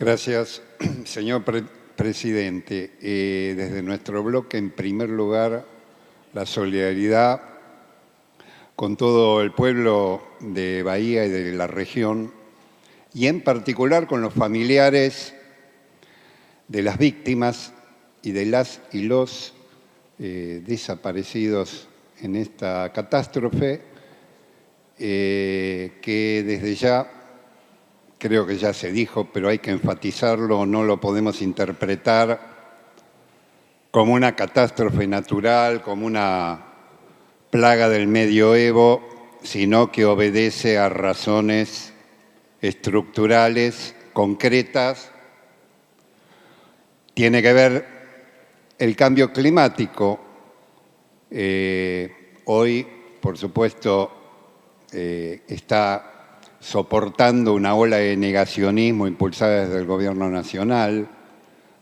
Gracias, señor presidente. Desde nuestro bloque, en primer lugar, la solidaridad con todo el pueblo de Bahía y de la región, y en particular con los familiares de las víctimas y de las y los desaparecidos en esta catástrofe, que desde ya, creo que ya se dijo, pero hay que enfatizarlo, no lo podemos interpretar como una catástrofe natural, como una plaga del medioevo, sino que obedece a razones estructurales, concretas. Tiene que ver el cambio climático. Hoy, por supuesto, está soportando una ola de negacionismo impulsada desde el gobierno nacional,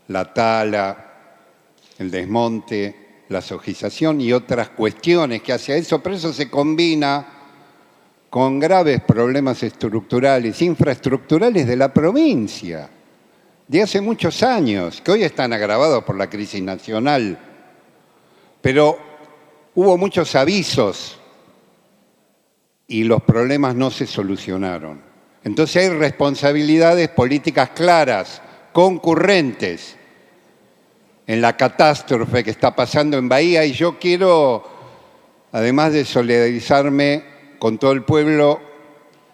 la tala, el desmonte, la sojización y otras cuestiones que hacia eso, pero eso se combina con graves problemas estructurales, infraestructurales de la provincia, de hace muchos años, que hoy están agravados por la crisis nacional, pero hubo muchos avisos y los problemas no se solucionaron. Entonces hay responsabilidades políticas claras, concurrentes, en la catástrofe que está pasando en Bahía, y yo quiero, además de solidarizarme con todo el pueblo,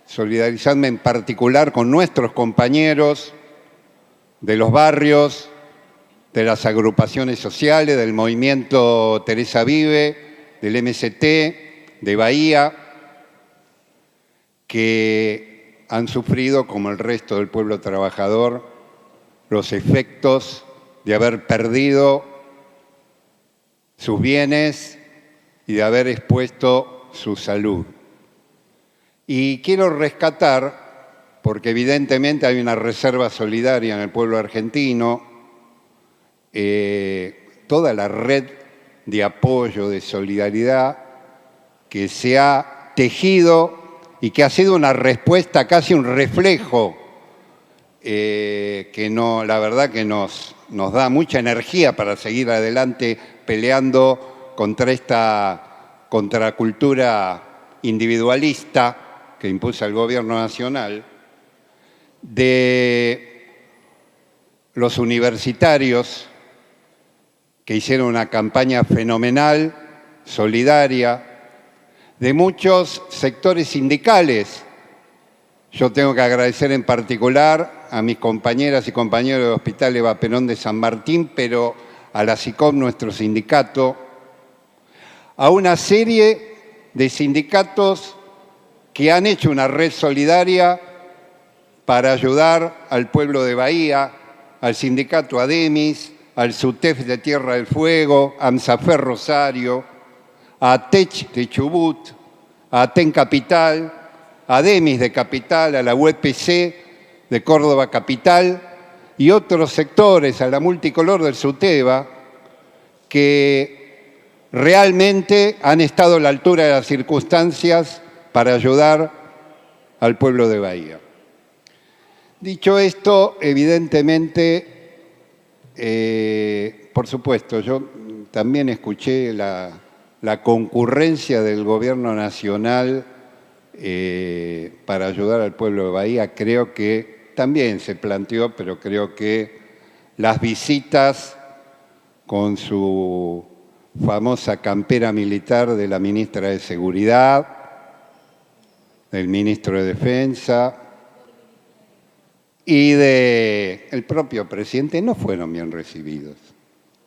solidarizarme en particular con nuestros compañeros de los barrios, de las agrupaciones sociales, del movimiento Teresa Vive, del MST, de Bahía, que han sufrido, como el resto del pueblo trabajador, los efectos de haber perdido sus bienes y de haber expuesto su salud. Y quiero rescatar, porque evidentemente hay una reserva solidaria en el pueblo argentino, toda la red de apoyo, de solidaridad que se ha tejido y que ha sido una respuesta, casi un reflejo, que no, la verdad que nos da mucha energía para seguir adelante peleando contra esta contracultura individualista que impulsa el gobierno nacional, de los universitarios que hicieron una campaña fenomenal, solidaria, de muchos sectores sindicales. Yo tengo que agradecer en particular a mis compañeras y compañeros del Hospital Eva Perón de San Martín, pero a la SICOP, nuestro sindicato, a una serie de sindicatos que han hecho una red solidaria para ayudar al pueblo de Bahía, al sindicato ADEMIS, al SUTEF de Tierra del Fuego, a AMSAFER Rosario, a ATECH de Chubut, a ATEN Capital, a ADEMIS de Capital, a la UEPC de Córdoba Capital y otros sectores, a la Multicolor del SUTEBA, que realmente han estado a la altura de las circunstancias para ayudar al pueblo de Bahía. Dicho esto, evidentemente, por supuesto, yo también escuché la concurrencia del gobierno nacional para ayudar al pueblo de Bahía. Creo que también se planteó, pero creo que las visitas con su famosa campera militar de la ministra de Seguridad, del ministro de Defensa y del propio presidente no fueron bien recibidos.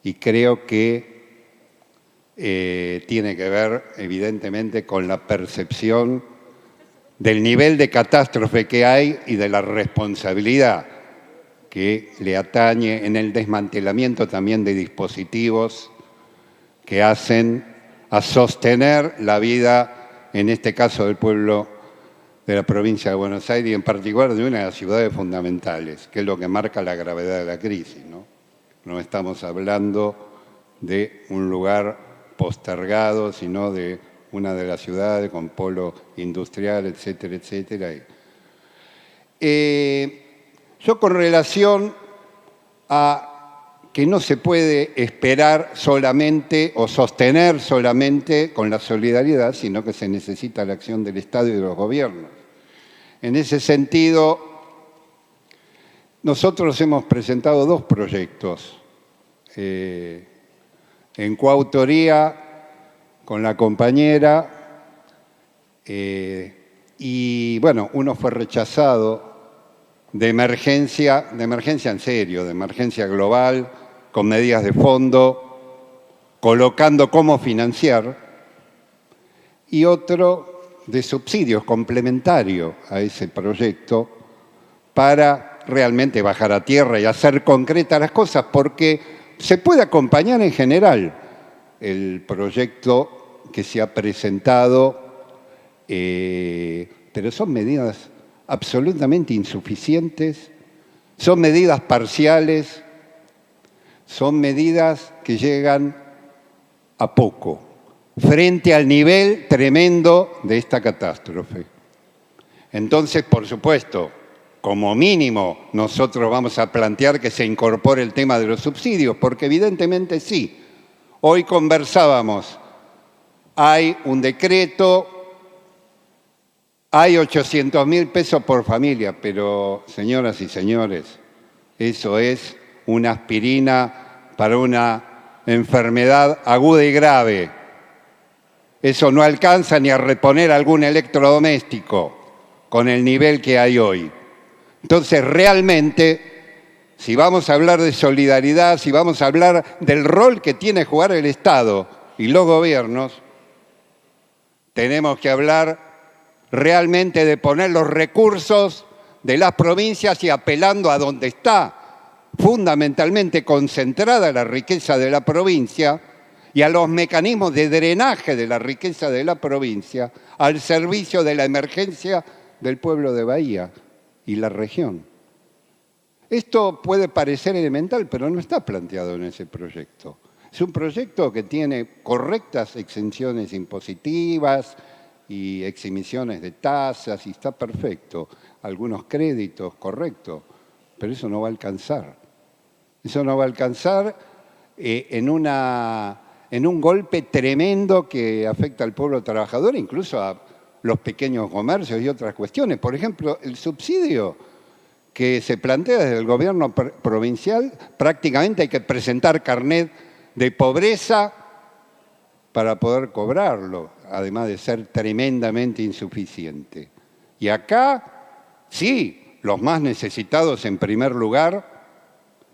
Y creo que tiene que ver, evidentemente, con la percepción del nivel de catástrofe que hay y de la responsabilidad que le atañe en el desmantelamiento también de dispositivos que hacen a sostener la vida, en este caso del pueblo de la provincia de Buenos Aires y en particular de una de las ciudades fundamentales, que es lo que marca la gravedad de la crisis, ¿no? No estamos hablando de un lugar postergado, sino de una de las ciudades con polo industrial, etcétera, etcétera. Yo con relación a que no se puede esperar solamente o sostener solamente con la solidaridad, sino que se necesita la acción del Estado y de los gobiernos. En ese sentido, nosotros hemos presentado dos proyectos en coautoría con la compañera y bueno, uno fue rechazado de emergencia en serio, de emergencia global, con medidas de fondo, colocando cómo financiar, y otro de subsidios complementario a ese proyecto para realmente bajar a tierra y hacer concretas las cosas, porque se puede acompañar en general el proyecto que se ha presentado, pero son medidas absolutamente insuficientes, son medidas parciales, son medidas que llegan a poco, frente al nivel tremendo de esta catástrofe. Entonces, por supuesto, como mínimo, nosotros vamos a plantear que se incorpore el tema de los subsidios, porque evidentemente sí. Hoy conversábamos, hay un decreto, hay 800.000 pesos por familia, pero señoras y señores, eso es una aspirina para una enfermedad aguda y grave. Eso no alcanza ni a reponer algún electrodoméstico con el nivel que hay hoy. Entonces, realmente, si vamos a hablar de solidaridad, si vamos a hablar del rol que tiene que jugar el Estado y los gobiernos, tenemos que hablar realmente de poner los recursos de las provincias y apelando a donde está fundamentalmente concentrada la riqueza de la provincia y a los mecanismos de drenaje de la riqueza de la provincia al servicio de la emergencia del pueblo de Bahía y la región. Esto puede parecer elemental, pero no está planteado en ese proyecto. Es un proyecto que tiene correctas exenciones impositivas y exhibiciones de tasas, y está perfecto. Algunos créditos, correcto, pero eso no va a alcanzar. Eso no va a alcanzar en un golpe tremendo que afecta al pueblo trabajador, incluso a los pequeños comercios y otras cuestiones. Por ejemplo, el subsidio que se plantea desde el gobierno provincial, prácticamente hay que presentar carnet de pobreza para poder cobrarlo, además de ser tremendamente insuficiente. Y acá, sí, los más necesitados en primer lugar,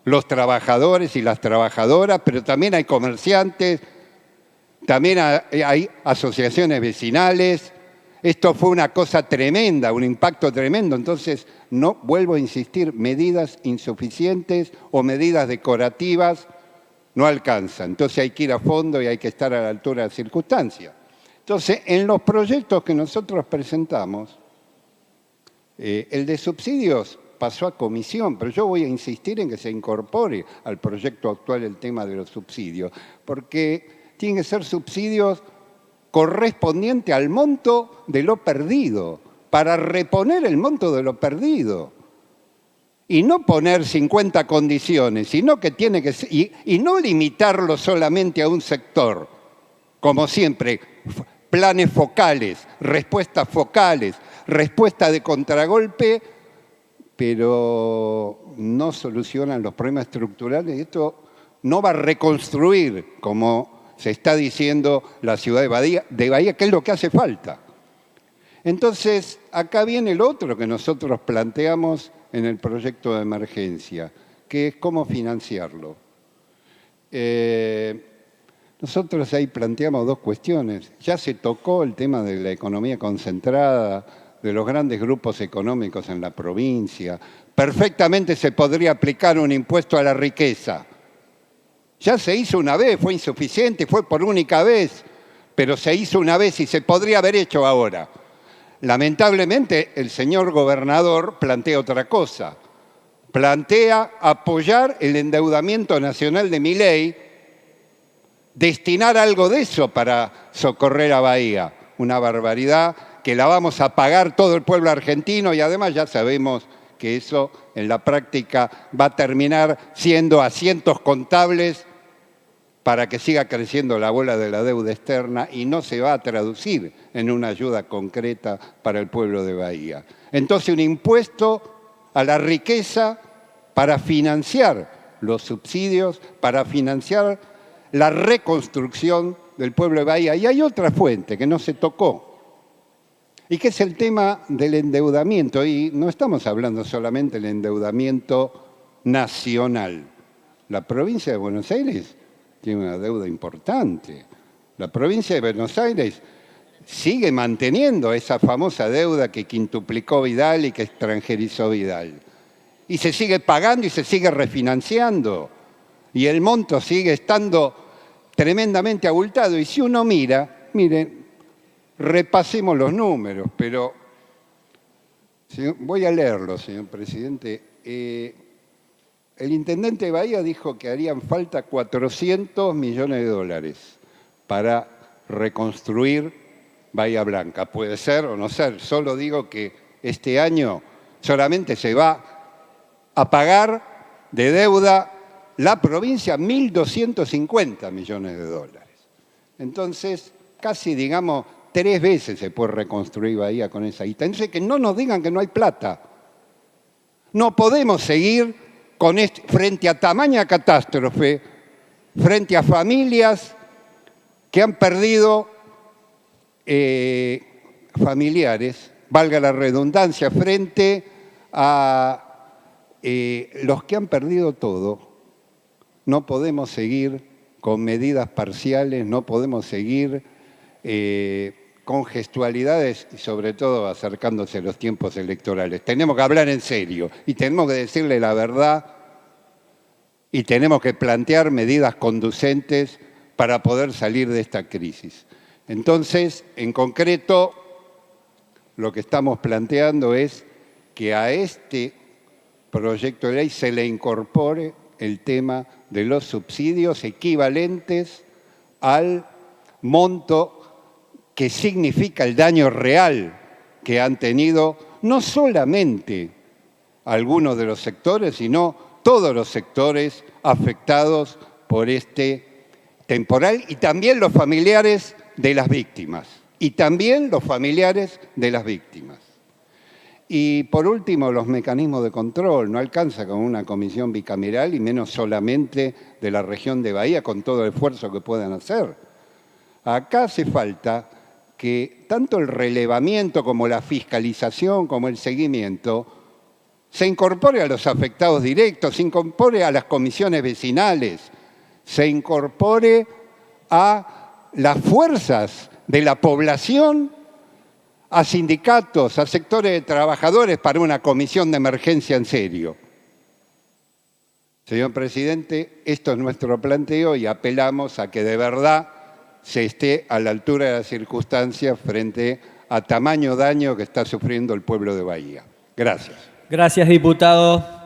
los trabajadores y las trabajadoras, pero también hay comerciantes, también hay asociaciones vecinales. Esto fue una cosa tremenda, un impacto tremendo. Entonces, no vuelvo a insistir, medidas insuficientes o medidas decorativas no alcanzan. Entonces hay que ir a fondo y hay que estar a la altura de las circunstancias. Entonces, en los proyectos que nosotros presentamos, el de subsidios pasó a comisión, pero yo voy a insistir en que se incorpore al proyecto actual el tema de los subsidios, porque tienen que ser subsidios correspondientes al monto de lo perdido, para reponer el monto de lo perdido. Y no poner 50 condiciones, sino que tiene que ser, y no limitarlo solamente a un sector, como siempre, planes focales, respuestas de contragolpe, pero no solucionan los problemas estructurales. Esto no va a reconstruir, como se está diciendo, la ciudad de Bahía, que es lo que hace falta. Entonces, acá viene el otro que nosotros planteamos en el proyecto de emergencia, que es cómo financiarlo. Nosotros ahí planteamos dos cuestiones. Ya se tocó el tema de la economía concentrada, de los grandes grupos económicos en la provincia. Perfectamente se podría aplicar un impuesto a la riqueza. Ya se hizo una vez, fue insuficiente, fue por única vez, pero se hizo una vez y se podría haber hecho ahora. Lamentablemente, el señor gobernador plantea otra cosa. Plantea apoyar el endeudamiento nacional de Milei, destinar algo de eso para socorrer a Bahía. Una barbaridad que la vamos a pagar todo el pueblo argentino y además ya sabemos que eso en la práctica va a terminar siendo asientos contables para que siga creciendo la bola de la deuda externa y no se va a traducir en una ayuda concreta para el pueblo de Bahía. Entonces, un impuesto a la riqueza para financiar los subsidios, para financiar la reconstrucción del pueblo de Bahía. Y hay otra fuente que no se tocó, y que es el tema del endeudamiento. Y no estamos hablando solamente del endeudamiento nacional. La provincia de Buenos Aires tiene una deuda importante. La provincia de Buenos Aires sigue manteniendo esa famosa deuda que quintuplicó Vidal y que extranjerizó Vidal. Y se sigue pagando y se sigue refinanciando. Y el monto sigue estando tremendamente abultado. Y si uno mira, miren, repasemos los números, pero voy a leerlo, señor presidente. El intendente de Bahía dijo que harían falta 400 millones de dólares para reconstruir Bahía Blanca. Puede ser o no ser, solo digo que este año solamente se va a pagar de deuda la provincia 1.250 millones de dólares. Entonces, casi, digamos, 3 veces se puede reconstruir Bahía con esa guita. Entonces, que no nos digan que no hay plata. No podemos seguir frente a tamaña catástrofe, frente a familias que han perdido familiares, valga la redundancia, frente a los que han perdido todo. No podemos seguir con medidas parciales, no podemos seguir con gestualidades y sobre todo acercándose los tiempos electorales. Tenemos que hablar en serio y tenemos que decirle la verdad y tenemos que plantear medidas conducentes para poder salir de esta crisis. Entonces, en concreto, lo que estamos planteando es que a este proyecto de ley se le incorpore el tema de los subsidios equivalentes al monto que significa el daño real que han tenido no solamente algunos de los sectores, sino todos los sectores afectados por este temporal y también los familiares de las víctimas. Y por último, los mecanismos de control. No alcanza con una comisión bicameral y menos solamente de la región de Bahía con todo el esfuerzo que puedan hacer. Acá hace falta que tanto el relevamiento como la fiscalización como el seguimiento se incorpore a los afectados directos, se incorpore a las comisiones vecinales, se incorpore a las fuerzas de la población, a sindicatos, a sectores de trabajadores para una comisión de emergencia en serio. Señor presidente, esto es nuestro planteo y apelamos a que de verdad se esté a la altura de las circunstancias frente a tamaño daño que está sufriendo el pueblo de Bahía. Gracias. Gracias, diputado.